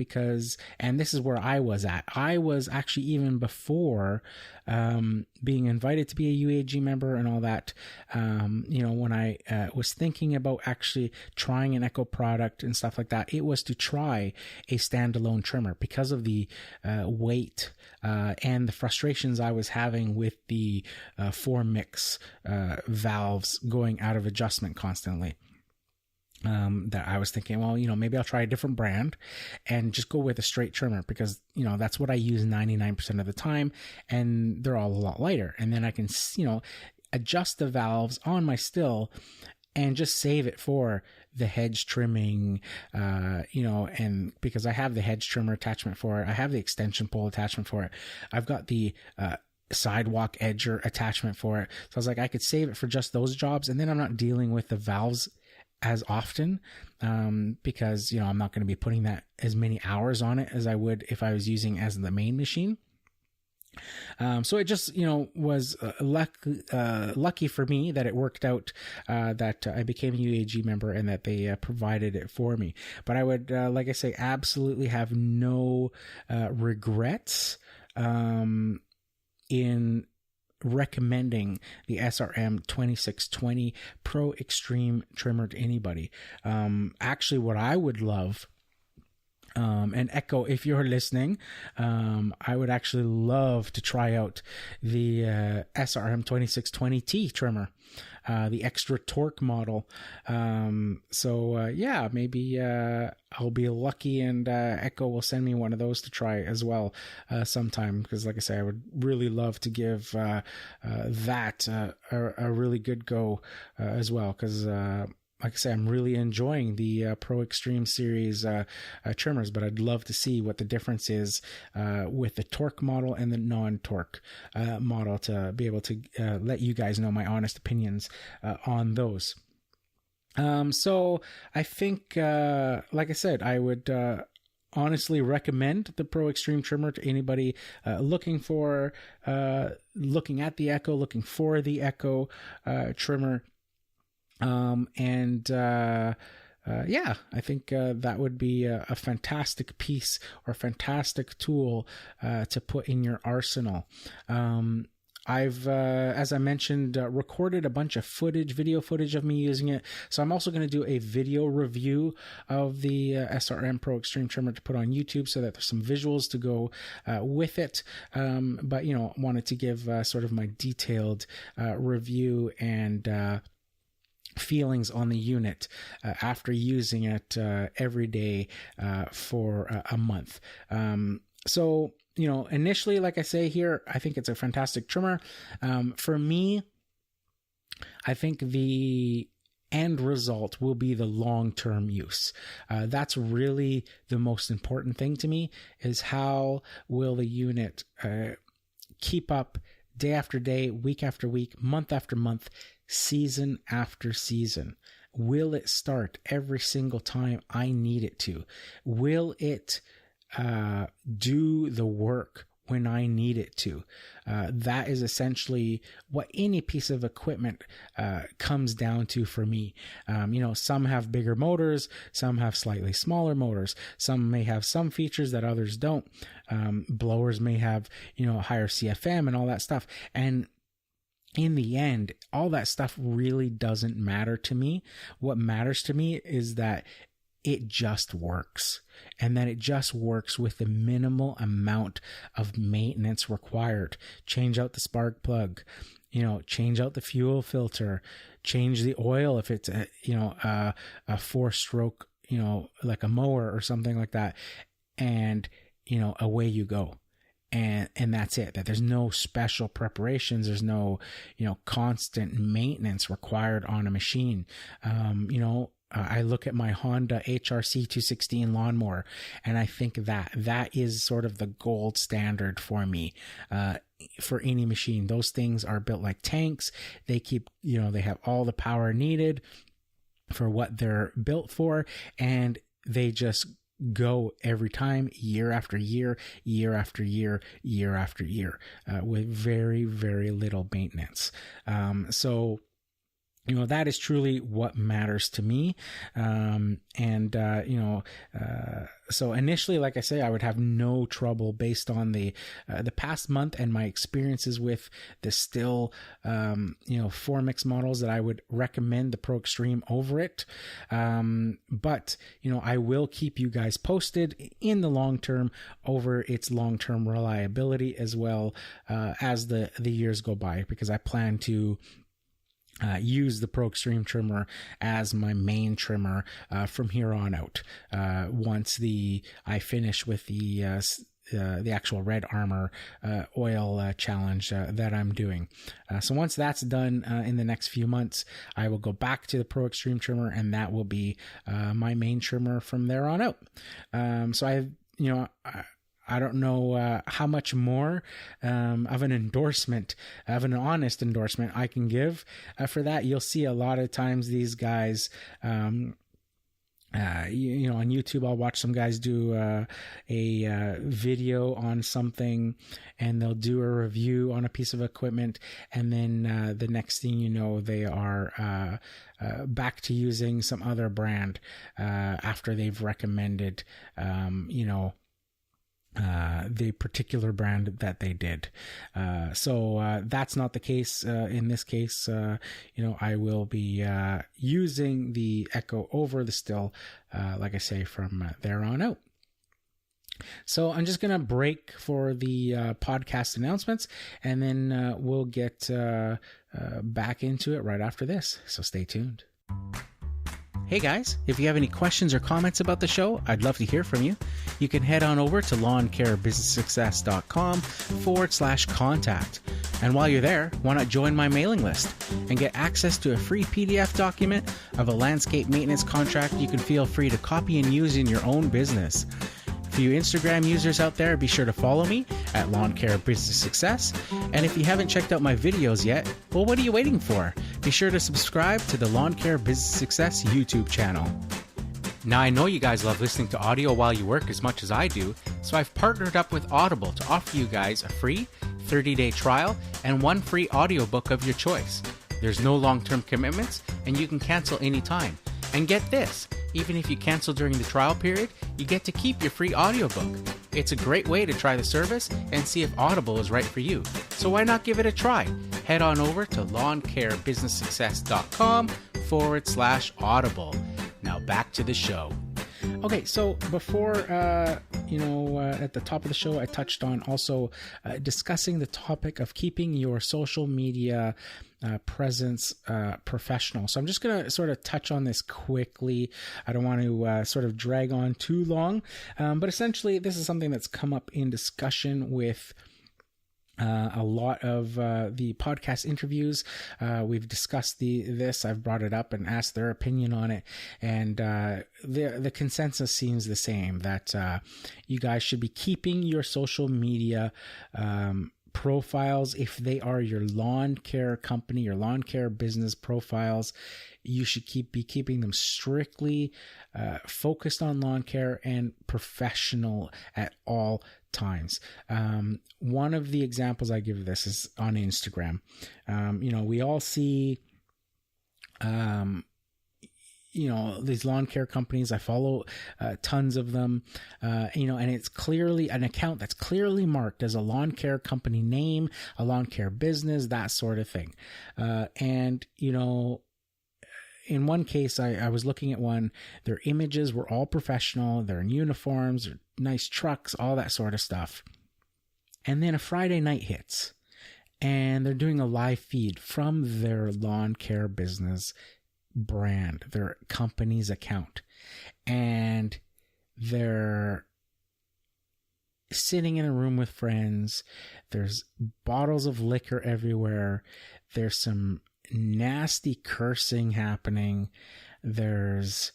and this is where I was at. I was actually, even before being invited to be a UAG member and all that, when I was thinking about actually trying an Echo product and stuff like that, it was to try a standalone trimmer because of the weight and the frustrations I was having with the 4-mix valves going out of adjustment constantly. That I was thinking, well, maybe I'll try a different brand and just go with a straight trimmer because, that's what I use 99% of the time, and they're all a lot lighter. And then I can, adjust the valves on my still and just save it for the hedge trimming, and because I have the hedge trimmer attachment for it, I have the extension pole attachment for it, I've got the sidewalk edger attachment for it. So I was like, I could save it for just those jobs, and then I'm not dealing with the valves as often, because, I'm not going to be putting that as many hours on it as I would if I was using as the main machine. So it just, was lucky for me that it worked out, that I became a UAG member and that they provided it for me. But I would, like I say, absolutely have no regrets in recommending the SRM 2620 ProXtreme Trimmer to anybody. Actually, what I would love, and Echo, if you're listening, I would actually love to try out the SRM 2620T trimmer, the extra torque model. Maybe I'll be lucky and Echo will send me one of those to try as well sometime, because like I say, I would really love to give that a really good go as well, because like I say, I'm really enjoying the ProXtreme series trimmers, but I'd love to see what the difference is with the torque model and the non-torque model, to be able to let you guys know my honest opinions on those. So I think, like I said, I would honestly recommend the ProXtreme Trimmer to anybody looking at the Echo, looking for the Echo trimmer. I think that would be a fantastic piece or a fantastic tool to put in your arsenal. I've, as I mentioned, recorded a bunch of video footage of me using it. So I'm also going to do a video review of the SRM ProXtreme Trimmer to put on YouTube, so that there's some visuals to go with it. But wanted to give sort of my detailed review and feelings on the unit after using it every day for a month. Initially, like I say here, I think it's a fantastic trimmer. For me, I think the end result will be the long-term use. That's really the most important thing to me, is how will the unit keep up day after day, week after week, month after month, season after season. Will it start every single time I need it to? Will it do the work when I need it to. That is essentially what any piece of equipment comes down to for me. Some have bigger motors, some have slightly smaller motors, some may have some features that others don't. Blowers may have, higher CFM and all that stuff. And in the end, all that stuff really doesn't matter to me. What matters to me is that it just works, and that it just works with the minimal amount of maintenance required. Change out the spark plug, change out the fuel filter, change the oil if it's a 4-stroke, like a mower or something like that, and away you go. And that's it. That there's no special preparations. There's no, constant maintenance required on a machine. I look at my Honda HRC 216 lawnmower, and I think that is sort of the gold standard for me. For any machine, those things are built like tanks. They keep, they have all the power needed for what they're built for, and they just go every time, year after year, year after year, year after year, with very, very little maintenance. So that is truly what matters to me. So initially, like I say, I would have no trouble based on the past month and my experiences with the still, 4MX models, that I would recommend the ProXtreme over it. But I will keep you guys posted in the long term over its long-term reliability, as well as the years go by, because I plan to use the ProXtreme trimmer as my main trimmer from here on out. Once I finish with the actual Red Armor oil challenge that I'm doing. So once that's done in the next few months, I will go back to the ProXtreme trimmer, and that will be my main trimmer from there on out. So I don't know how much more of an endorsement, of an honest endorsement I can give for that. You'll see a lot of times these guys, on YouTube, I'll watch some guys do a video on something, and they'll do a review on a piece of equipment, and then the next thing you know, they are back to using some other brand after they've recommended, the particular brand that they did. So that's not the case in this case. I will be using the Echo over the still, like I say, from there on out. So I'm just going to break for the podcast announcements, and then we'll get back into it right after this. So stay tuned. Hey guys, if you have any questions or comments about the show, I'd love to hear from you. You can head on over to lawncarebusinesssuccess.com/contact. And while you're there, why not join my mailing list and get access to a free PDF document of a landscape maintenance contract you can feel free to copy and use in your own business. For you Instagram users out there, be sure to follow me at Lawn Care Business Success. And if you haven't checked out my videos yet, well, what are you waiting for? Be sure to subscribe to the Lawn Care Business Success YouTube channel. Now, I know you guys love listening to audio while you work as much as I do, so I've partnered up with Audible to offer you guys a free 30-day trial and one free audiobook of your choice. There's no long-term commitments, and you can cancel anytime. And get this, even if you cancel during the trial period, you get to keep your free audiobook. It's a great way to try the service and see if Audible is right for you. So why not give it a try? Head on over to lawncarebusinesssuccess.com/audible. Now back to the show. Okay, so before, at the top of the show, I touched on also discussing the topic of keeping your social media presence professional. So I'm just going to sort of touch on this quickly. I don't want to sort of drag on too long, but essentially this is something that's come up in discussion with a lot of the podcast interviews. We've discussed this. I've brought it up and asked their opinion on it, and the consensus seems the same, that you guys should be keeping your social media profiles, if they are your lawn care company, your lawn care business profiles, you should be keeping them strictly focused on lawn care and professional at all times. One of the examples I give of this is on Instagram. We all see these lawn care companies. I follow tons of them, and it's clearly an account that's clearly marked as a lawn care company name, a lawn care business, that sort of thing. In one case, I was looking at one, their images were all professional. They're in uniforms, they're nice trucks, all that sort of stuff. And then a Friday night hits and they're doing a live feed from their lawn care business brand, their company's account, and they're sitting in a room with friends. There's bottles of liquor everywhere. There's some nasty cursing happening. There's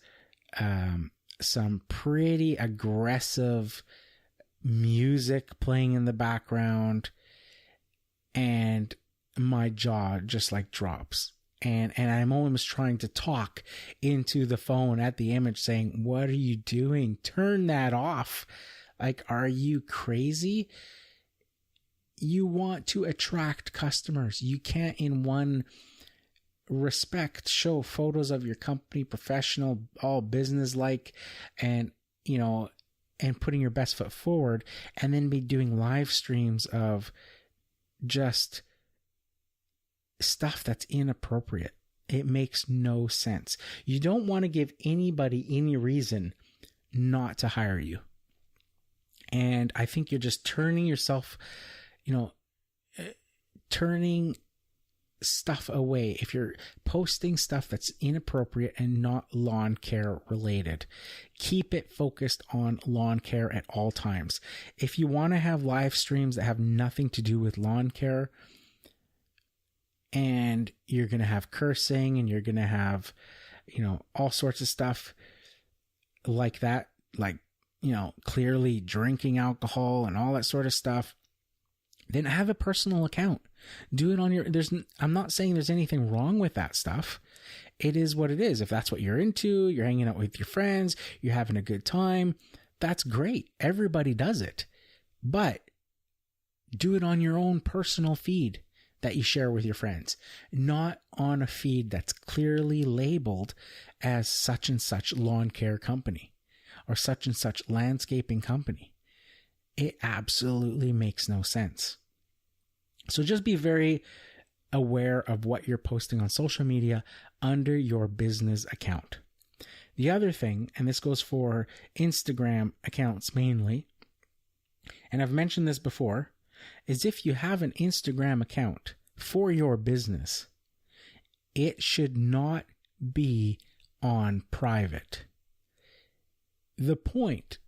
some pretty aggressive music playing in the background, and my jaw just like drops. And I'm almost trying to talk into the phone at the image saying, what are you doing? Turn that off. Like, are you crazy? You want to attract customers. You can't in one respect show photos of your company, professional, all business-like, and putting your best foot forward, and then be doing live streams of just stuff that's inappropriate. It makes no sense. You don't want to give anybody any reason not to hire you. And I think you're just turning yourself, turning stuff away if you're posting stuff that's inappropriate and not lawn care related. Keep it focused on lawn care at all times. If you want to have live streams that have nothing to do with lawn care, and you're going to have cursing and you're going to have, all sorts of stuff like that, clearly drinking alcohol and all that sort of stuff, then have a personal account. Do it on I'm not saying there's anything wrong with that stuff. It is what it is. If that's what you're into, you're hanging out with your friends, you're having a good time, that's great. Everybody does it. But do it on your own personal feed that you share with your friends, not on a feed that's clearly labeled as such and such lawn care company or such and such landscaping company. It absolutely makes no sense. So just be very aware of what you're posting on social media under your business account. The other thing, and this goes for Instagram accounts mainly, and I've mentioned this before, is if you have an Instagram account for your business, it should not be on private. The point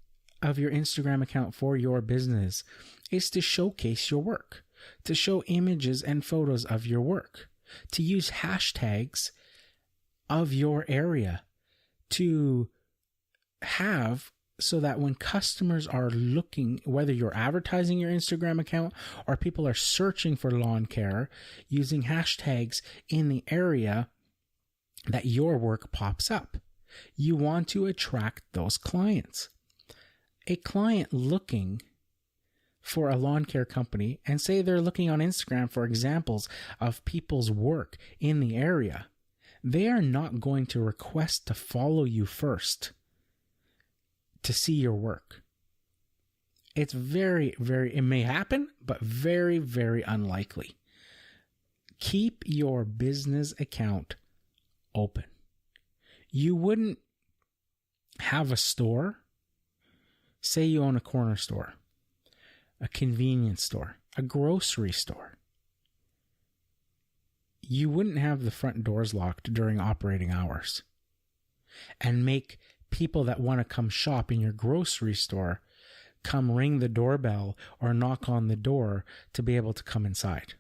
of your Instagram account for your business is to showcase your work, to show images and photos of your work, to use hashtags of your area, to have so that when customers are looking, whether you're advertising your Instagram account or people are searching for lawn care, using hashtags in the area, that your work pops up. You want to attract those clients. A client looking for a lawn care company, and say they're looking on Instagram for examples of people's work in the area, they are not going to request to follow you first to see your work. It's very, very, it may happen, but very, very unlikely. Keep your business account open. You wouldn't have a store. Say you own a corner store, a convenience store, a grocery store. You wouldn't have the front doors locked during operating hours and make people that want to come shop in your grocery store come ring the doorbell or knock on the door to be able to come inside.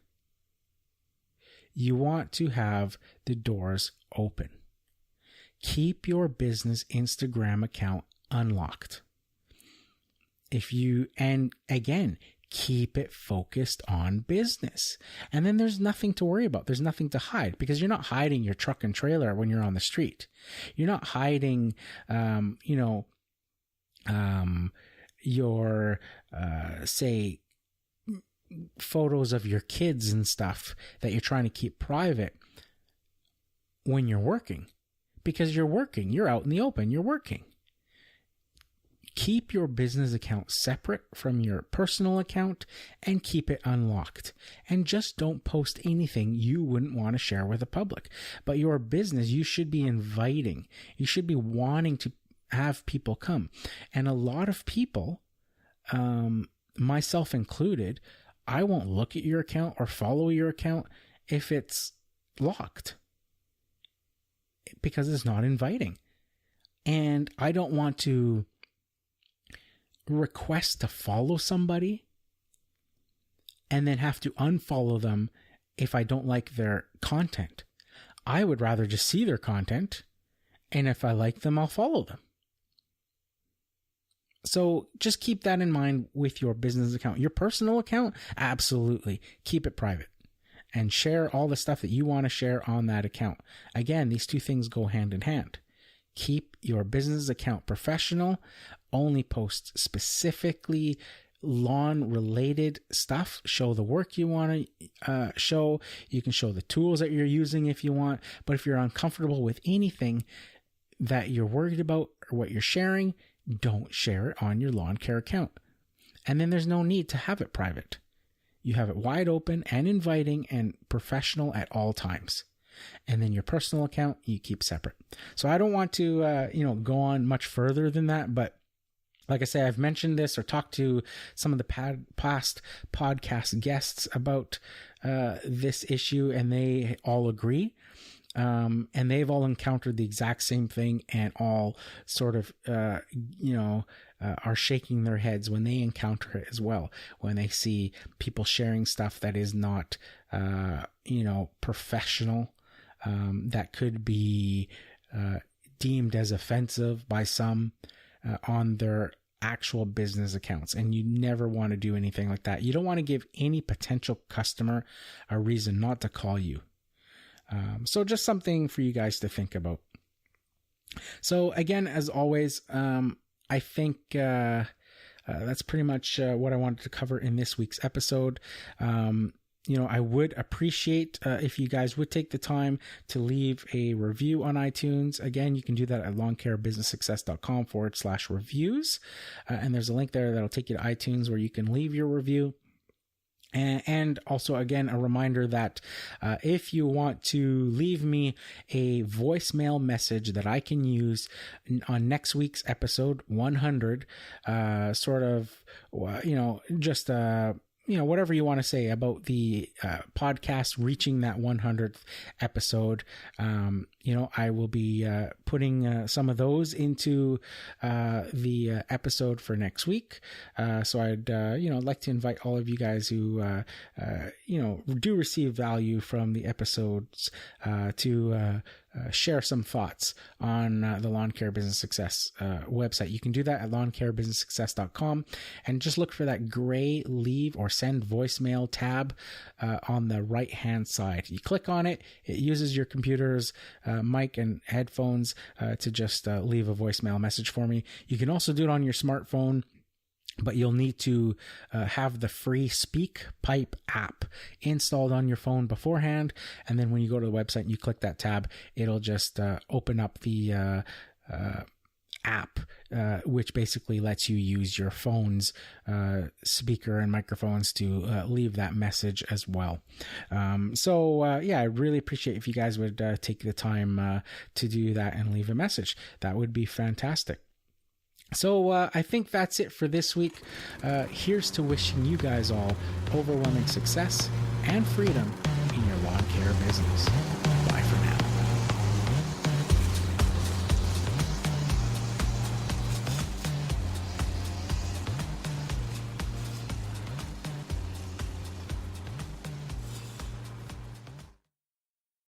You want to have the doors open. Keep your business Instagram account unlocked. And again, Keep it focused on business. And then there's nothing to worry about. There's nothing to hide, because you're not hiding your truck and trailer when you're on the street. You're not hiding, your, say, photos of your kids and stuff that you're trying to keep private when you're working, because you're working. You're out in the open. You're working. Keep your business account separate from your personal account and keep it unlocked. And just don't post anything you wouldn't want to share with the public. But your business, you should be inviting. You should be wanting to have people come. And a lot of people, myself included, I won't look at your account or follow your account if it's locked, because it's not inviting. And I don't want to request to follow somebody and then have to unfollow them if I don't like their content. I would rather just see their content, and if I like them, I'll follow them. So just keep that in mind with your business account. Your personal account, absolutely keep it private and share all the stuff that you want to share on that account. Again, these two things go hand in hand. Keep your business account professional. Only post specifically lawn-related stuff. Show the work you want to show. You can show the tools that you're using if you want. But if you're uncomfortable with anything that you're worried about or what you're sharing, don't share it on your lawn care account. And then there's no need to have it private. You have it wide open and inviting and professional at all times. And then your personal account, you keep separate. So I don't want to, go on much further than that. But like I say, I've mentioned this or talked to some of the past podcast guests about this issue, and they all agree. And they've all encountered the exact same thing, and all sort of, are shaking their heads when they encounter it as well. When they see people sharing stuff that is not, professional, that could be deemed as offensive by some on their actual business accounts. And you never want to do anything like that. You don't want to give any potential customer a reason not to call you. So just something for you guys to think about. So again, as always, I think that's pretty much what I wanted to cover in this week's episode. I would appreciate if you guys would take the time to leave a review on iTunes. Again, you can do that at lawncarebusinesssuccess.com/reviews. And there's a link there that'll take you to iTunes where you can leave your review. And also, again, a reminder that if you want to leave me a voicemail message that I can use on next week's episode 100, whatever you want to say about the podcast reaching that 100th episode, I will be putting some of those into the episode for next week. So I'd, like to invite all of you guys who, do receive value from the episodes to share some thoughts on the Lawn Care Business Success website. You can do that at lawncarebusinesssuccess.com, and just look for that gray leave or send voicemail tab on the right hand side. You click on it, it uses your computer's mic and headphones to just leave a voicemail message for me. You can also do it on your smartphone, but you'll need to have the free Speak Pipe app installed on your phone beforehand. And then when you go to the website and you click that tab, it'll just open up the app, which basically lets you use your phone's speaker and microphones to leave that message as well. I really appreciate if you guys would take the time to do that and leave a message. That would be fantastic. So I think that's it for this week. Here's to wishing you guys all overwhelming success and freedom in your lawn care business.